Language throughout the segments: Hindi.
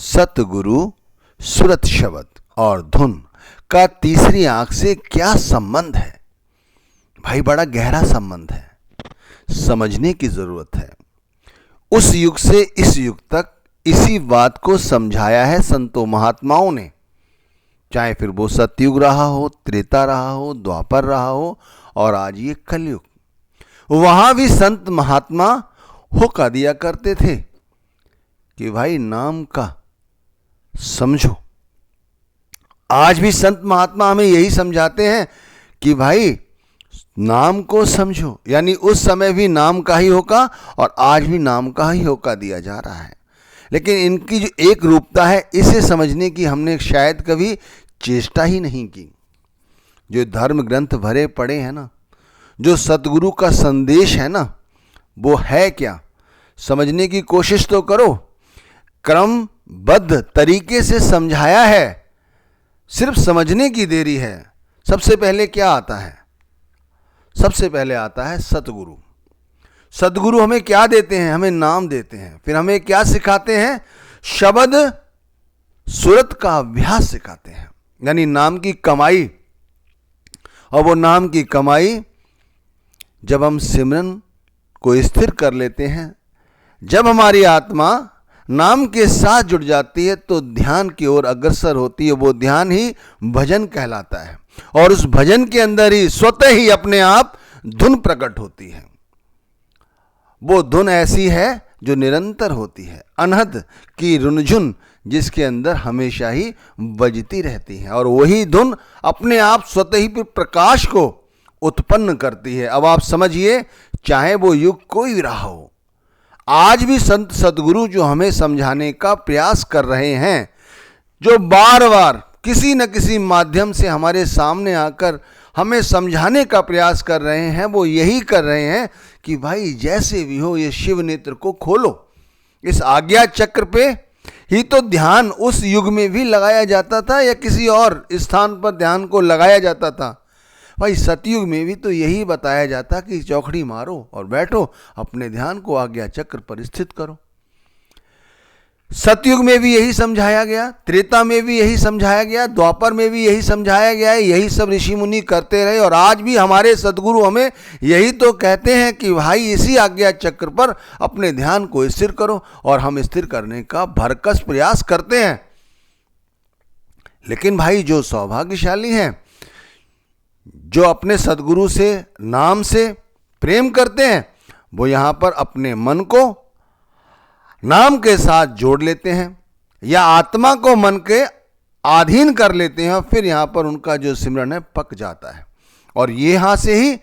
सतगुरु, सुरत शब्द और धुन का तीसरी आंख से क्या संबंध है? भाई बड़ा गहरा संबंध है, समझने की जरूरत है। उस युग से इस युग तक इसी बात को समझाया है संतों महात्माओं ने, चाहे फिर वो सतयुग रहा हो, त्रेता रहा हो, द्वापर रहा हो और आज ये कलयुग। वहां भी संत महात्मा होका दिया करते थे कि भाई नाम का समझो। आज भी संत महात्मा हमें यही समझाते हैं कि भाई नाम को समझो, यानी उस समय भी नाम का ही होका और आज भी नाम का ही होका दिया जा रहा है। लेकिन इनकी जो एक रूपता है, इसे समझने की हमने शायद कभी चेष्टा ही नहीं की। जो धर्म ग्रंथ भरे पड़े हैं ना, जो सतगुरु का संदेश है ना, वो है क्या, समझने की कोशिश तो करो। क्रमबद्ध तरीके से समझाया है, सिर्फ समझने की देरी है। सबसे पहले क्या आता है? सबसे पहले आता है सतगुरु। सतगुरु हमें क्या देते हैं? हमें नाम देते हैं। फिर हमें क्या सिखाते हैं? शब्द सुरत का अभ्यास सिखाते हैं, यानी नाम की कमाई। और वो नाम की कमाई जब हम सिमरन को स्थिर कर लेते हैं, जब हमारी आत्मा नाम के साथ जुड़ जाती है तो ध्यान की ओर अग्रसर होती है। वो ध्यान ही भजन कहलाता है और उस भजन के अंदर ही स्वतः ही अपने आप धुन प्रकट होती है। वो धुन ऐसी है जो निरंतर होती है, अनहद की रुनझुन जिसके अंदर हमेशा ही बजती रहती है और वही धुन अपने आप स्वतः ही प्रकाश को उत्पन्न करती है। अब आप समझिए, चाहे वो युग कोई भी रहा हो, आज भी संत सतगुरु जो हमें समझाने का प्रयास कर रहे हैं, जो बार बार किसी न किसी माध्यम से हमारे सामने आकर हमें समझाने का प्रयास कर रहे हैं, वो यही कर रहे हैं कि भाई जैसे भी हो ये शिव नेत्र को खोलो। इस आज्ञा चक्र पे ही तो ध्यान उस युग में भी लगाया जाता था या किसी और स्थान पर ध्यान को लगाया जाता था। भाई सतयुग में भी तो यही बताया जाता कि चौखड़ी मारो और बैठो, अपने ध्यान को आज्ञा चक्र पर स्थित करो। सतयुग में भी यही समझाया गया, त्रेता में भी यही समझाया गया, द्वापर में भी यही समझाया गया है। यही सब ऋषि मुनि करते रहे और आज भी हमारे सदगुरु हमें यही तो कहते हैं कि भाई इसी आज्ञा चक्र पर अपने ध्यान को स्थिर करो, और हम स्थिर करने का भरकस प्रयास करते हैं। लेकिन भाई जो सौभाग्यशाली हैं, जो अपने सदगुरु से नाम से प्रेम करते हैं, वो यहाँ पर अपने मन को नाम के साथ जोड़ लेते हैं या आत्मा को मन के अधीन कर लेते हैं और फिर यहाँ पर उनका जो सिमरन है पक जाता है और यहाँ से ही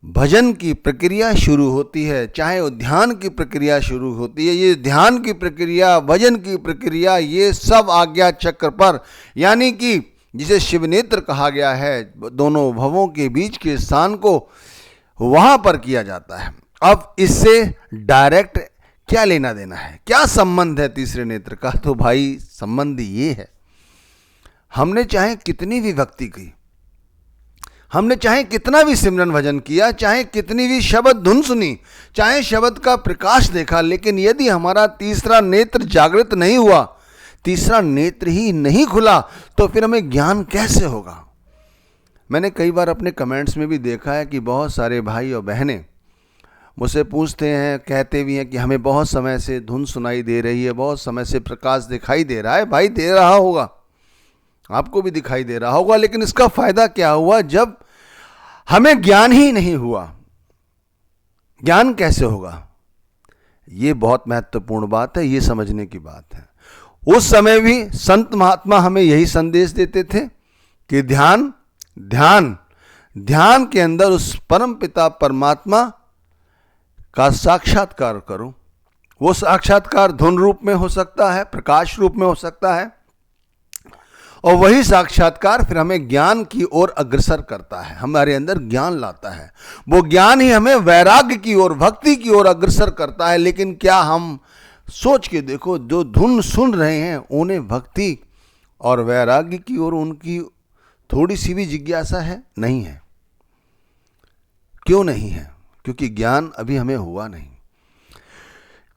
भजन की प्रक्रिया शुरू होती है, चाहे वो ध्यान की प्रक्रिया शुरू होती है। ये ध्यान की प्रक्रिया, भजन की प्रक्रिया, ये सब आज्ञा चक्र पर, यानी कि जिसे शिवनेत्र कहा गया है, दोनों भवों के बीच के स्थान को वहां पर किया जाता है। अब इससे डायरेक्ट क्या लेना देना है, क्या संबंध है तीसरे नेत्र का? तो भाई संबंध ये है, हमने चाहे कितनी भी भक्ति की, हमने चाहे कितना भी सिमरन भजन किया, चाहे कितनी भी शब्द धुन सुनी, चाहे शब्द का प्रकाश देखा, लेकिन यदि हमारा तीसरा नेत्र जागृत नहीं हुआ, तीसरा नेत्र ही नहीं खुला, तो फिर हमें ज्ञान कैसे होगा? मैंने कई बार अपने कमेंट्स में भी देखा है कि बहुत सारे भाई और बहनें मुझसे पूछते हैं, कहते भी हैं कि हमें बहुत समय से धुन सुनाई दे रही है, बहुत समय से प्रकाश दिखाई दे रहा है। भाई दे रहा होगा, आपको भी दिखाई दे रहा होगा, लेकिन इसका फायदा क्या हुआ जब हमें ज्ञान ही नहीं हुआ? ज्ञान कैसे होगा? ये बहुत महत्वपूर्ण बात है, ये समझने की बात है। उस समय भी संत महात्मा हमें यही संदेश देते थे कि ध्यान ध्यान ध्यान के अंदर उस परम पिता परमात्मा का साक्षात्कार करो। वो साक्षात्कार धुन रूप में हो सकता है, प्रकाश रूप में हो सकता है, और वही साक्षात्कार फिर हमें ज्ञान की ओर अग्रसर करता है, हमारे अंदर ज्ञान लाता है। वो ज्ञान ही हमें वैराग्य की ओर, भक्ति की ओर अग्रसर करता है। लेकिन क्या हम सोच के देखो, जो धुन सुन रहे हैं उन्हें भक्ति और वैराग्य की ओर उनकी थोड़ी सी भी जिज्ञासा है? नहीं है। क्यों नहीं है? क्योंकि ज्ञान अभी हमें हुआ नहीं।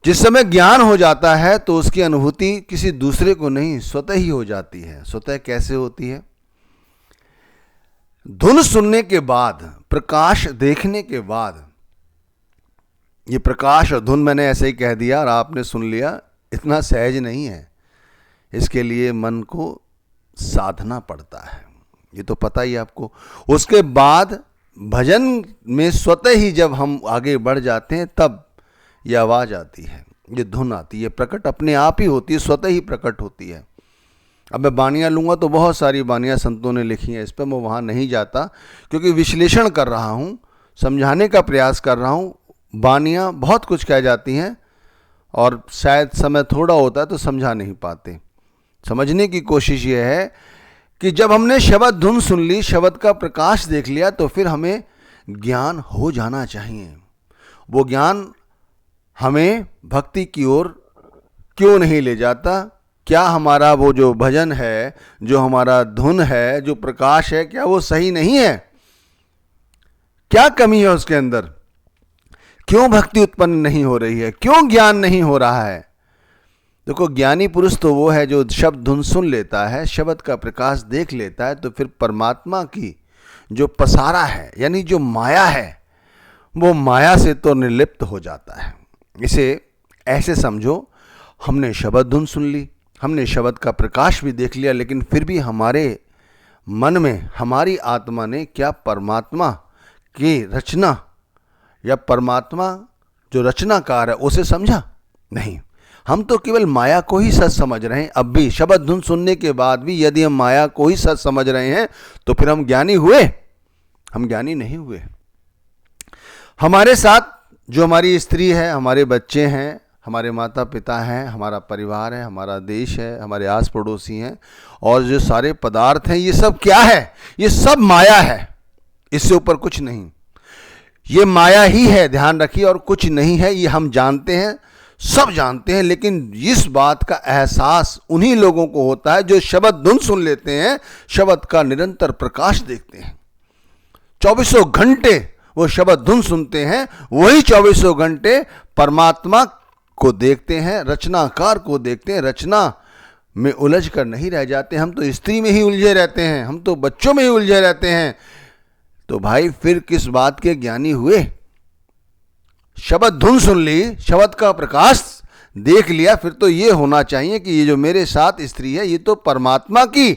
जिस समय ज्ञान हो जाता है तो उसकी अनुभूति किसी दूसरे को नहीं, स्वतः ही हो जाती है। स्वतः कैसे होती है? धुन सुनने के बाद, प्रकाश देखने के बाद, ये प्रकाश और धुन मैंने ऐसे ही कह दिया और आपने सुन लिया, इतना सहज नहीं है। इसके लिए मन को साधना पड़ता है, ये तो पता ही आपको। उसके बाद भजन में स्वतः ही जब हम आगे बढ़ जाते हैं तब ये आवाज़ आती है, ये धुन आती है, प्रकट अपने आप ही होती है, स्वतः ही प्रकट होती है। अब मैं बानियाँ लूँगा तो बहुत सारी बानियाँ संतों ने लिखी हैं, इस पर मैं वहाँ नहीं जाता क्योंकि विश्लेषण कर रहा हूँ, समझाने का प्रयास कर रहा हूँ। बानियाँ बहुत कुछ कह जाती हैं और शायद समय थोड़ा होता है तो समझा नहीं पाते। समझने की कोशिश ये है कि जब हमने शब्द धुन सुन ली, शब्द का प्रकाश देख लिया, तो फिर हमें ज्ञान हो जाना चाहिए। वो ज्ञान हमें भक्ति की ओर क्यों नहीं ले जाता? क्या हमारा वो जो भजन है, जो हमारा धुन है, जो प्रकाश है, क्या वो सही नहीं है? क्या कमी है उसके अंदर? क्यों भक्ति उत्पन्न नहीं हो रही है? क्यों ज्ञान नहीं हो रहा है? देखो, ज्ञानी पुरुष तो वो है जो शब्द धुन सुन लेता है, शब्द का प्रकाश देख लेता है, तो फिर परमात्मा की जो पसारा है, यानी जो माया है, वो माया से तो निर्लिप्त हो जाता है। इसे ऐसे समझो, हमने शब्द धुन सुन ली, हमने शब्द का प्रकाश भी देख लिया, लेकिन फिर भी हमारे मन में, हमारी आत्मा ने क्या परमात्मा की रचना या परमात्मा जो रचनाकार है उसे समझा? नहीं, हम तो केवल माया को ही सच समझ रहे हैं। अब भी शब्द धुन सुनने के बाद भी यदि हम माया को ही सच समझ रहे हैं तो फिर हम ज्ञानी हुए? हम ज्ञानी नहीं हुए। हमारे साथ जो हमारी स्त्री है, हमारे बच्चे हैं, हमारे माता पिता हैं, हमारा परिवार है, हमारा देश है, हमारे आस पड़ोसी हैं, और जो सारे पदार्थ हैं, ये सब क्या है? ये सब माया है, इससे ऊपर कुछ नहीं। ये माया ही है, ध्यान रखिए, और कुछ नहीं है। ये हम जानते हैं, सब जानते हैं, लेकिन इस बात का एहसास उन्हीं लोगों को होता है जो शब्द धुन सुन लेते हैं, शब्द का निरंतर प्रकाश देखते हैं। 24 घंटे वो शब्द धुन सुनते हैं, वही 24 घंटे परमात्मा को देखते हैं, रचनाकार को देखते हैं, रचना में उलझ कर नहीं रह जाते। हम तो स्त्री में ही उलझे रहते हैं, हम तो बच्चों में ही उलझे रहते हैं। तो भाई फिर किस बात के ज्ञानी हुए? शब्द धुन सुन ली, शब्द का प्रकाश देख लिया, फिर तो ये होना चाहिए कि ये जो मेरे साथ स्त्री है, ये तो परमात्मा की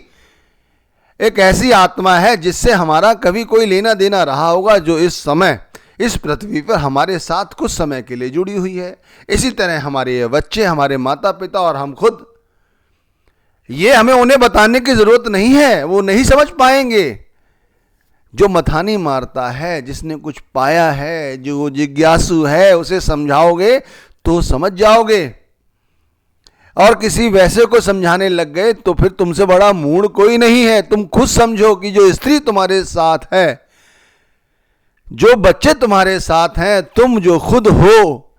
एक ऐसी आत्मा है जिससे हमारा कभी कोई लेना देना रहा होगा, जो इस समय इस पृथ्वी पर हमारे साथ कुछ समय के लिए जुड़ी हुई है। इसी तरह हमारे बच्चे, हमारे माता पिता और हम खुद, ये हमें उन्हें बताने की जरूरत नहीं है, वो नहीं समझ पाएंगे। जो मथानी मारता है, जिसने कुछ पाया है, जो जिज्ञासु है, उसे समझाओगे तो समझ जाओगे। और किसी वैसे को समझाने लग गए तो फिर तुमसे बड़ा मूढ़ कोई नहीं है। तुम खुद समझो कि जो स्त्री तुम्हारे साथ है, जो बच्चे तुम्हारे साथ हैं, तुम जो खुद हो,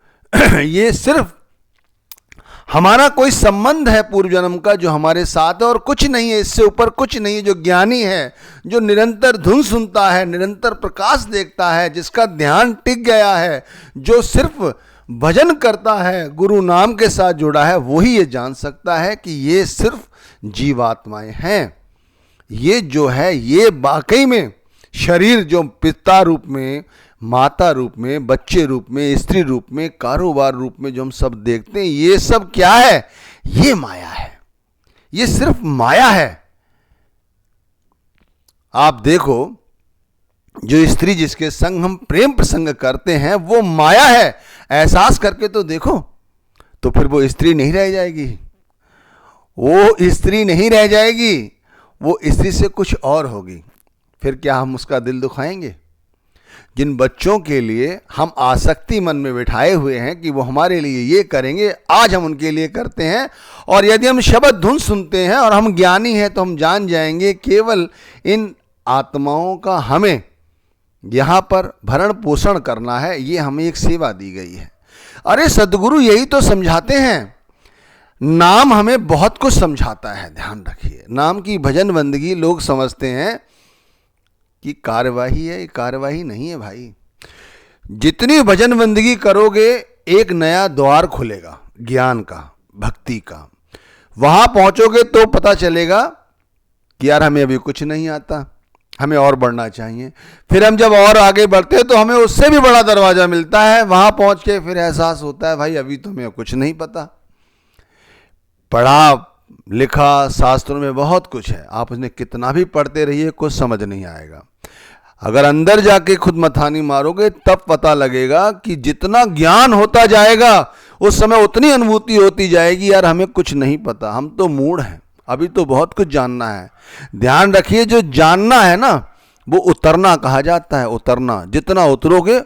ये सिर्फ हमारा कोई संबंध है पूर्व जन्म का जो हमारे साथ है, और कुछ नहीं है, इससे ऊपर कुछ नहीं है। जो ज्ञानी है, जो निरंतर धुन सुनता है, निरंतर प्रकाश देखता है, जिसका ध्यान टिक गया है, जो सिर्फ भजन करता है, गुरु नाम के साथ जुड़ा है, वही ये जान सकता है कि ये सिर्फ जीवात्माएं हैं। ये जो है, ये वाकई में शरीर जो पिता रूप में, माता रूप में, बच्चे रूप में, स्त्री रूप में, कारोबार रूप में जो हम सब देखते हैं, ये सब क्या है? ये माया है। ये सिर्फ माया है। आप देखो, जो स्त्री जिसके संग हम प्रेम प्रसंग करते हैं, वो माया है। एहसास करके तो देखो, तो फिर वो स्त्री नहीं रह जाएगी, वो स्त्री नहीं रह जाएगी, वो स्त्री से कुछ और होगी। फिर क्या हम उसका दिल दुखाएंगे? जिन बच्चों के लिए हम आसक्ति मन में बिठाए हुए हैं कि वो हमारे लिए ये करेंगे, आज हम उनके लिए करते हैं। और यदि हम शब्द धुन सुनते हैं और हम ज्ञानी हैं तो हम जान जाएंगे केवल इन आत्माओं का हमें यहाँ पर भरण पोषण करना है, ये हमें एक सेवा दी गई है। अरे सद्गुरु यही तो समझाते हैं। नाम हमें बहुत कुछ समझाता है, ध्यान रखिए। नाम की भजन बंदगी लोग समझते हैं कि कार्यवाही है, कार्यवाही नहीं है भाई। जितनी भजन बंदगी करोगे एक नया द्वार खुलेगा ज्ञान का, भक्ति का। वहां पहुंचोगे तो पता चलेगा कि यार हमें अभी कुछ नहीं आता, हमें और बढ़ना चाहिए। फिर हम जब और आगे बढ़ते हैं तो हमें उससे भी बड़ा दरवाजा मिलता है। वहां पहुंच के फिर एहसास होता है भाई अभी तो हमें कुछ नहीं पता। पढ़ा लिखा शास्त्रों में बहुत कुछ है, आप उसने कितना भी पढ़ते रहिए कुछ समझ नहीं आएगा। अगर अंदर जाके खुद मथानी मारोगे तब पता लगेगा कि जितना ज्ञान होता जाएगा उस समय उतनी अनुभूति होती जाएगी यार हमें कुछ नहीं पता, हम तो मूढ़ हैं, अभी तो बहुत कुछ जानना है। ध्यान रखिए जो जानना है ना वो उतरना कहा जाता है। उतरना, जितना उतरोगे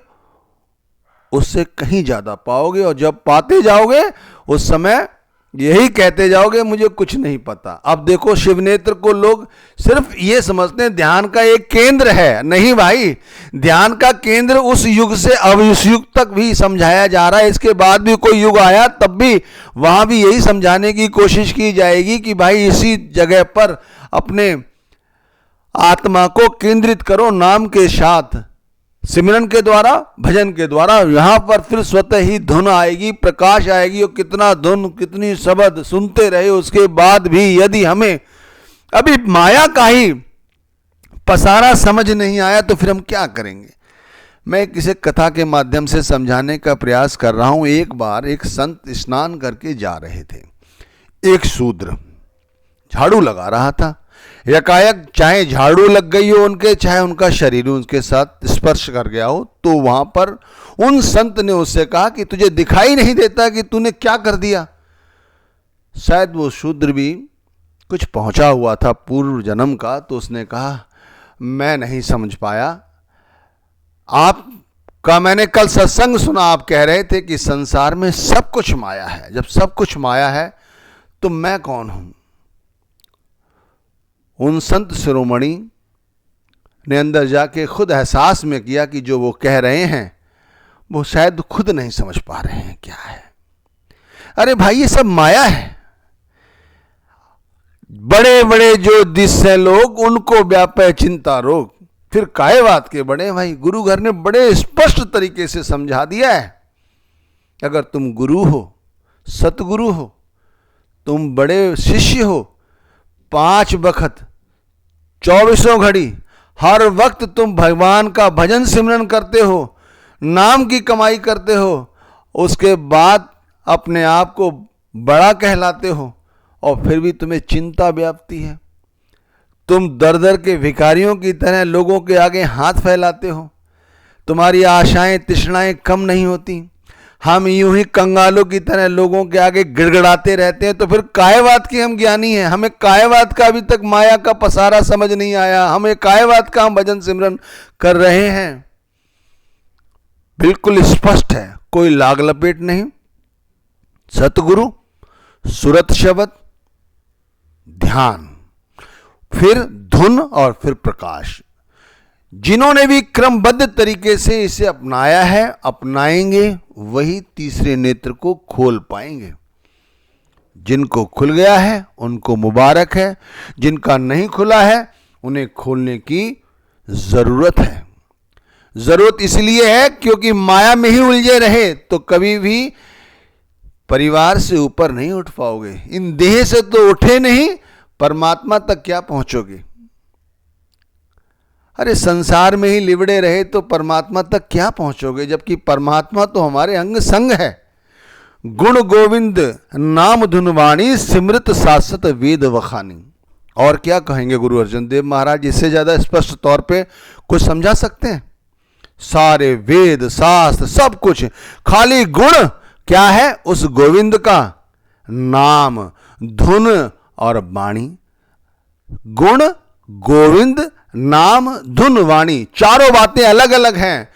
उससे कहीं ज्यादा पाओगे, और जब पाते जाओगे उस समय यही कहते जाओगे मुझे कुछ नहीं पता। अब देखो शिवनेत्र को लोग सिर्फ ये समझते हैं ध्यान का एक केंद्र है। नहीं भाई, ध्यान का केंद्र उस युग से अब इस युग तक भी समझाया जा रहा है। इसके बाद भी कोई युग आया तब भी वहां भी यही समझाने की कोशिश की जाएगी कि भाई इसी जगह पर अपने आत्मा को केंद्रित करो नाम के साथ, सिमरन के द्वारा, भजन के द्वारा। यहां पर फिर स्वतः ही धुन आएगी, प्रकाश आएगी। और कितना धुन, कितनी शब्द सुनते रहे उसके बाद भी यदि हमें अभी माया का ही पसारा समझ नहीं आया तो फिर हम क्या करेंगे। मैं किसी कथा के माध्यम से समझाने का प्रयास कर रहा हूं। एक बार एक संत स्नान करके जा रहे थे, एक शूद्र झाड़ू लगा रहा था। एकाएक चाहे झाड़ू लग गई हो उनके, चाहे उनका शरीर उनके साथ स्पर्श कर गया हो, तो वहां पर उन संत ने उससे कहा कि तुझे दिखाई नहीं देता कि तूने क्या कर दिया। शायद वो शूद्र भी कुछ पहुंचा हुआ था पूर्व जन्म का, तो उसने कहा मैं नहीं समझ पाया आपका, मैंने कल सत्संग सुना, आप कह रहे थे कि संसार में सब कुछ माया है। जब सब कुछ माया है तो मैं कौन हूं। उन संत शिरोमणि ने अंदर जाके खुद एहसास में किया कि जो वो कह रहे हैं वो शायद खुद नहीं समझ पा रहे हैं क्या है। अरे भाई ये सब माया है। बड़े बड़े जो दिस लोग उनको व्यापे चिंता रोग, फिर काहे बात के बड़े। भाई गुरु घर ने बड़े स्पष्ट तरीके से समझा दिया है। अगर तुम गुरु हो, सतगुरु हो, तुम बड़े शिष्य हो, 5 वक्त 24 घड़ी हर वक्त तुम भगवान का भजन सिमरन करते हो, नाम की कमाई करते हो, उसके बाद अपने आप को बड़ा कहलाते हो और फिर भी तुम्हें चिंता व्यापती है। तुम दर दर के भिखारियों की तरह लोगों के आगे हाथ फैलाते हो, तुम्हारी आशाएं तृष्णाएं कम नहीं होती। हम यूं ही कंगालों की तरह लोगों के आगे गिड़गिड़ाते रहते हैं। तो फिर कायवाद के हम ज्ञानी हैं। हमें कायवाद का अभी तक माया का पसारा समझ नहीं आया। हमें कायवाद का हम भजन सिमरन कर रहे हैं। बिल्कुल स्पष्ट है, कोई लाग लपेट नहीं। सतगुरु, सुरत शब्द, ध्यान, फिर धुन और फिर प्रकाश। जिन्होंने भी क्रमबद्ध तरीके से इसे अपनाया है, अपनाएंगे, वही तीसरे नेत्र को खोल पाएंगे। जिनको खुल गया है उनको मुबारक है, जिनका नहीं खुला है उन्हें खोलने की जरूरत है। जरूरत इसलिए है क्योंकि माया में ही उलझे रहे तो कभी भी परिवार से ऊपर नहीं उठ पाओगे। इन देह से तो उठे नहीं, परमात्मा तक क्या पहुंचोगे। अरे संसार में ही लिबड़े रहे तो परमात्मा तक क्या पहुंचोगे, जबकि परमात्मा तो हमारे अंग संग है। गुण गोविंद नाम धुनवाणी सिमृत शाश्वत वेद वखानी। और क्या कहेंगे गुरु अर्जन देव महाराज, इससे ज्यादा स्पष्ट तौर पे कुछ समझा सकते हैं। सारे वेद शास्त्र सब कुछ, खाली गुण क्या है उस गोविंद का, नाम, धुन और वाणी। गुण, गोविंद, नाम, धुन, वाणी, चारों बातें अलग अलग हैं,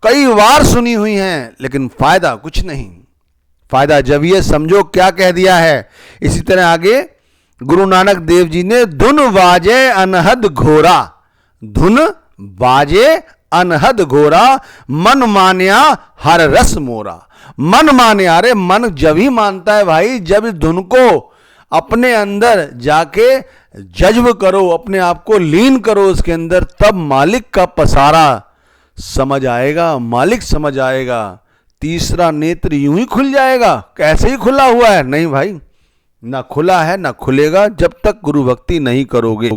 कई बार सुनी हुई हैं, लेकिन फायदा कुछ नहीं। फायदा जब ये समझो क्या कह दिया है। इसी तरह आगे गुरु नानक देव जी ने धुन वाजे अनहद घोरा, धुन वाजे अनहद घोरा, मन मान्या हर रस मोरा। मन माने, अरे मन जब ही मानता है भाई जब इस धुन को अपने अंदर जाके जज्ब करो, अपने आप को लीन करो उसके अंदर, तब मालिक का पसारा समझ आएगा, मालिक समझ आएगा। तीसरा नेत्र यूं ही खुल जाएगा, कैसे ही खुला हुआ है? नहीं भाई, ना खुला है ना खुलेगा जब तक गुरु भक्ति नहीं करोगे।